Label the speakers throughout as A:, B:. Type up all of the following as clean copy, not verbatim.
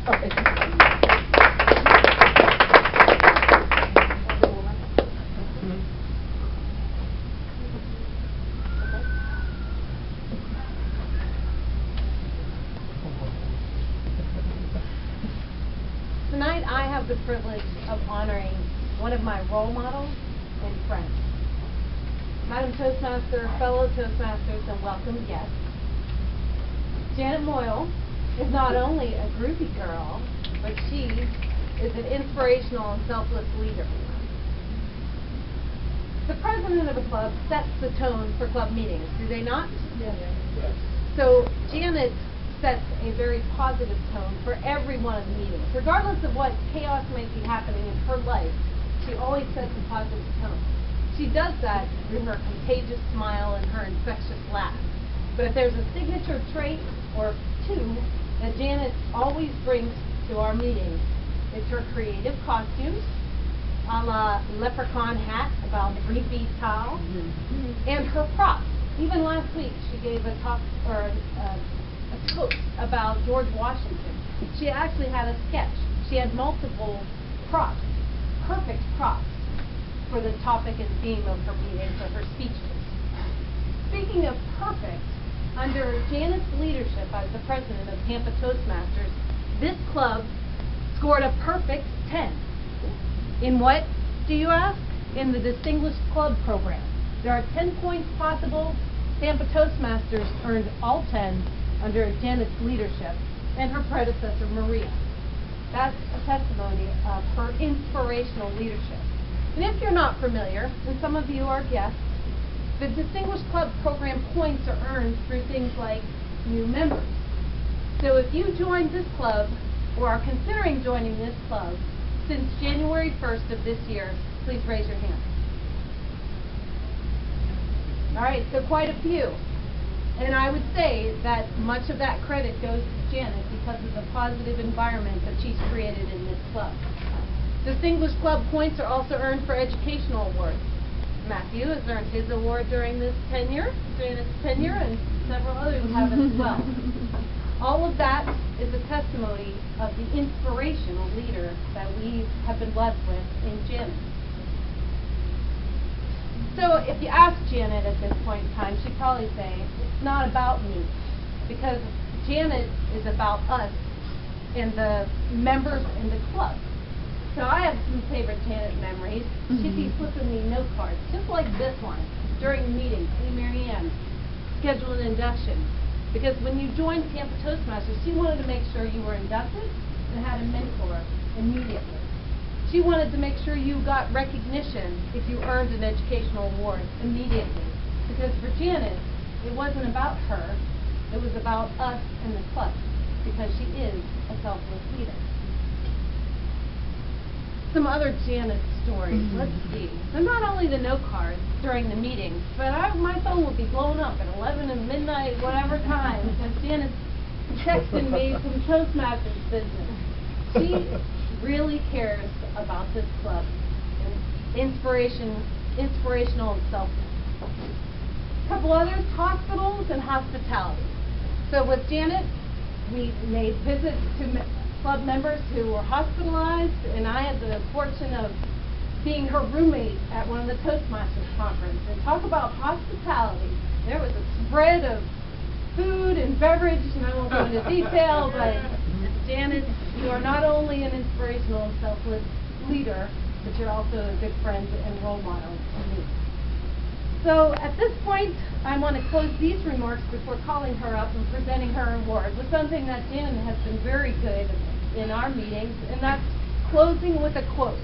A: Tonight I have the privilege of honoring one of my role models and friends. Madam Toastmaster, fellow Toastmasters, and welcome guests. Janet Moyle is not only a groupie girl, but she is an inspirational and selfless leader. The president of a club sets the tone for club meetings, do they not? Yes. So Janet sets a very positive tone for every one of the meetings. Regardless of what chaos might be happening in her life, she always sets a positive tone. She does that through her contagious smile and her infectious laugh. But if there's a signature trait or two that Janet always brings to our meetings, it's her creative costumes, a la leprechaun hat about 3 feet tall, and her props. Even last week, she gave a talk or a toast about George Washington. She actually had a sketch. She had multiple props, perfect props, for the topic and theme of her meeting, for her speeches. Speaking of perfect, under Janet's leadership as the president of Tampa Toastmasters, this club scored a perfect 10. In what, do you ask? In the Distinguished Club Program. There are 10 points possible. Tampa Toastmasters earned all 10 under Janet's leadership and her predecessor, Maria. That's a testimony of her inspirational leadership. And if you're not familiar, and some of you are guests, the Distinguished Club Program points are earned through things like new members. So if you joined this club or are considering joining this club since January 1st of this year, please raise your hand. All right, so quite a few. And I would say that much of that credit goes to Janet because of the positive environment that she's created in this club. Distinguished Club points are also earned for educational awards. Matthew has earned his award during this tenure, Janet's tenure, and several others have it as well. All of that is a testimony of the inspirational leader that we have been blessed with in Janet. So if you ask Janet at this point in time, she'd probably say, it's not about me, because Janet is about us and the members in the club. So I have some favorite Janet memories. She'd be flipping me note cards, just like this one, during the meeting. Hey, Mary Ann, schedule an induction. Because when you joined Tampa Toastmasters, she wanted to make sure you were inducted and had a mentor immediately. She wanted to make sure you got recognition if you earned an educational award immediately. Because for Janet, it wasn't about her, it was about us and the club, because she is a selfless leader. Some other Janet stories. Let's see. So not only the note cards during the meetings, but my phone would be blowing up at 11 and midnight, whatever time, because Janet's texting me some Toastmasters business. She really cares about this club and inspirational and selfless. A couple others, hospitals and hospitality. So with Janet, we made visits to club members who were hospitalized, and I had the fortune of being her roommate at one of the Toastmasters conference. And talk about hospitality. There was a spread of food and beverage, and I won't go into detail, but Janet, you are not only an inspirational and selfless leader, but you're also a good friend and role model to me. So at this point, I want to close these remarks before calling her up and presenting her award with something that Janet has been very good in our meetings, and that's closing with a quote,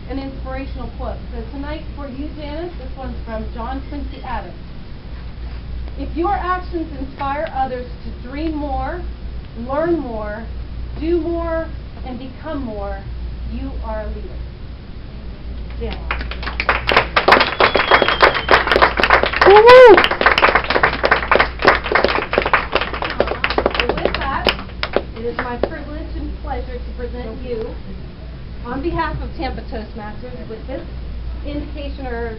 A: an inspirational quote. So tonight for you, Janet, this one's from John Quincy Adams. If your actions inspire others to dream more, learn more, do more, and become more, you are a leader. Janet. So with that, it is my privilege and pleasure to present you, on behalf of Tampa Toastmasters, with this indication or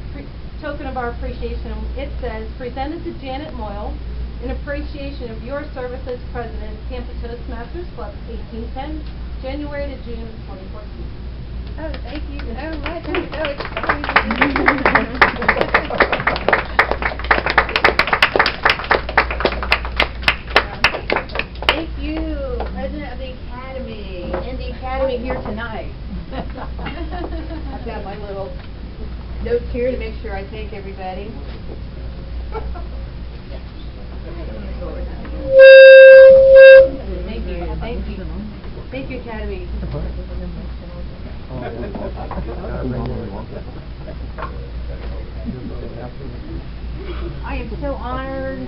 A: token of our appreciation. It says, presented to Janet Moyle in appreciation of your service as president, Tampa Toastmasters Club 1810 January to June 2014.
B: Oh, thank you so much. I'm so excited. Thank you, President of the Academy, and the Academy here tonight. I've got my little notes here to make sure I thank everybody. Thank you, thank you. Thank you, Academy. I am so honored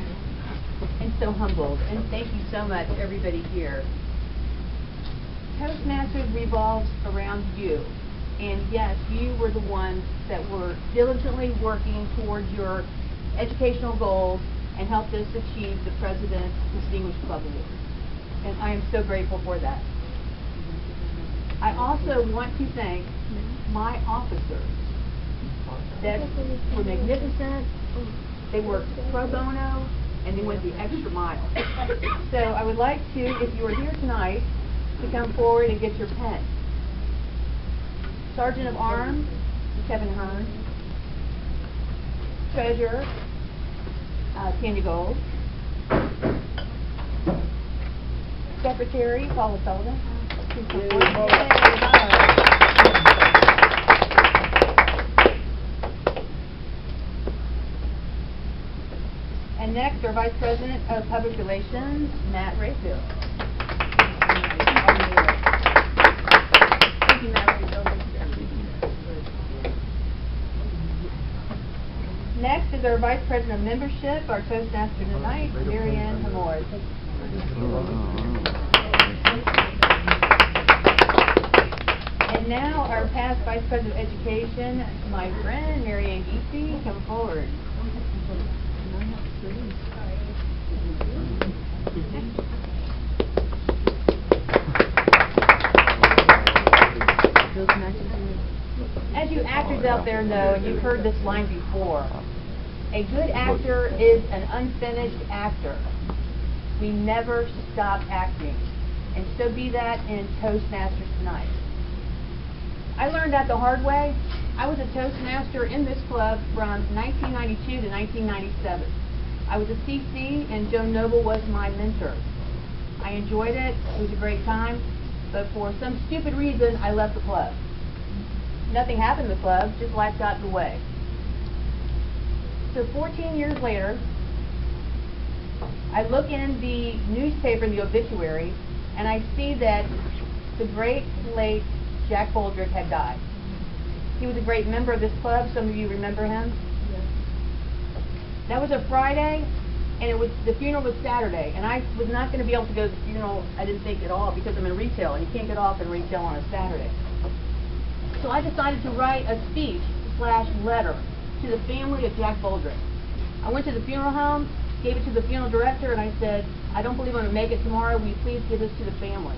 B: and so humbled, and thank you so much, everybody here. Toastmasters revolves around you, and yes, you were the ones that were diligently working towards your educational goals and helped us achieve the President's Distinguished Club Award, and I am so grateful for that. I also want to thank my officers that were magnificent, they worked pro bono, and they went the extra mile. So I would like to, if you are here tonight, to come forward and get your pen. Sergeant of Arms, Kevin Hearn. Treasurer, Tanya Gold. Secretary, Paula Sullivan. And next, our Vice President of Public Relations, Matt Rayfield. Thank you, Matt Rayfield. Next is our Vice President of Membership, our Toastmaster tonight, Marianne Hamord. And now our past Vice President of Education, my friend Marianne Geesey, come forward. As you actors out there know, and you've heard this line before, a good actor is an unfinished actor. We never stop acting, and so be that in Toastmasters tonight. I learned that the hard way. I was a Toastmaster in this club from 1992 to 1997. I was a CC, and Joe Noble was my mentor. I enjoyed it. It was a great time, but for some stupid reason, I left the club. Nothing happened in the club, just life got in the way. So 14 years later, I look in the newspaper, in the obituary, and I see that the great late Jack Boldrick had died. He was a great member of this club. Some of you remember him. Yes. That was a Friday, and the funeral was Saturday, and I was not going to be able to go to the funeral, I didn't think at all, because I'm in retail, and you can't get off in retail on a Saturday. So I decided to write a speech/letter to the family of Jack Boldrick. I went to the funeral home, gave it to the funeral director, and I said, I don't believe I'm going to make it tomorrow. Will you please give this to the family?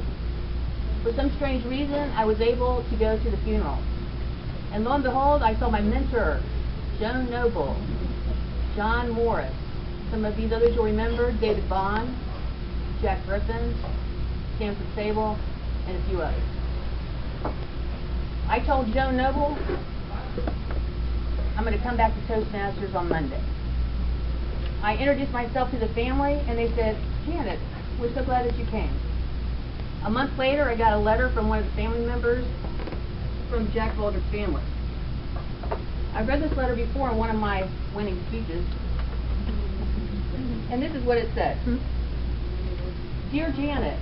B: For some strange reason, I was able to go to the funeral. And lo and behold, I saw my mentor, Joe Noble, John Morris, some of these others you'll remember, David Bond, Jack Griffin, Stanford Sable, and a few others. I told Joe Noble, I'm going to come back to Toastmasters on Monday. I introduced myself to the family, and they said, Janet, we're so glad that you came. A month later, I got a letter from one of the family members from Jack Boldrick's family. I've read this letter before in one of my winning speeches, and this is what it said. Dear Janet,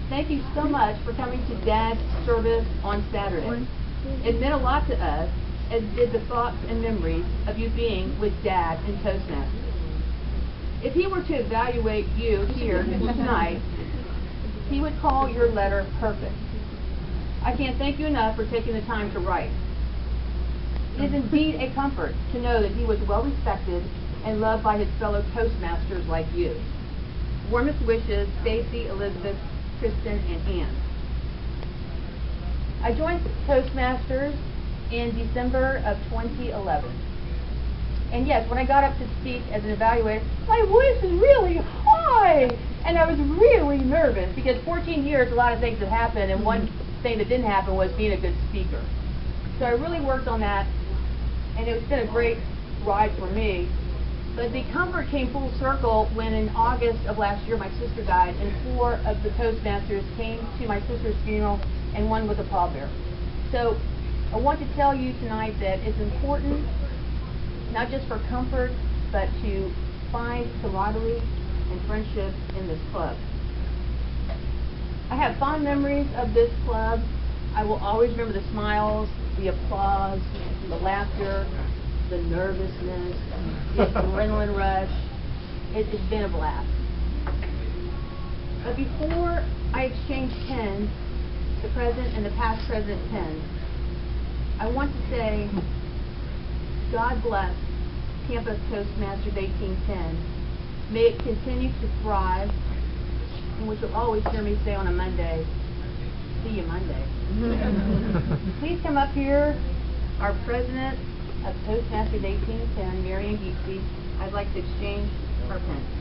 B: thank you so much for coming to Dad's service on Saturday. It meant a lot to us, as did the thoughts and memories of you being with Dad in Toastmasters. If he were to evaluate you here tonight, he would call your letter perfect. I can't thank you enough for taking the time to write. It is indeed a comfort to know that he was well respected and loved by his fellow Toastmasters like you. Warmest wishes, Stacy, Elizabeth, Kristen, and Ann. I joined Toastmasters in December of 2011. And yes, when I got up to speak as an evaluator, my voice is really high. And I was really nervous because 14 years, a lot of things had happened, and one thing that didn't happen was being a good speaker. So I really worked on that, and it's been a great ride for me. But the comfort came full circle when in August of last year my sister died, and 4 of the Toastmasters came to my sister's funeral, and one was a pallbearer. So I want to tell you tonight that it's important, not just for comfort, but to find camaraderie and friendship in this club. I have fond memories of this club. I will always remember the smiles, the applause, the laughter, the nervousness, the adrenaline rush. It's been a blast. But before I exchange pens, the present and the past president pens, I want to say, God bless Campus Toastmasters 1810. May it continue to thrive, and which you'll always hear me say on a Monday, see you Monday. Please come up here, our president of Toastmasters 1810, Marion Geetsey. I'd like to exchange our pens.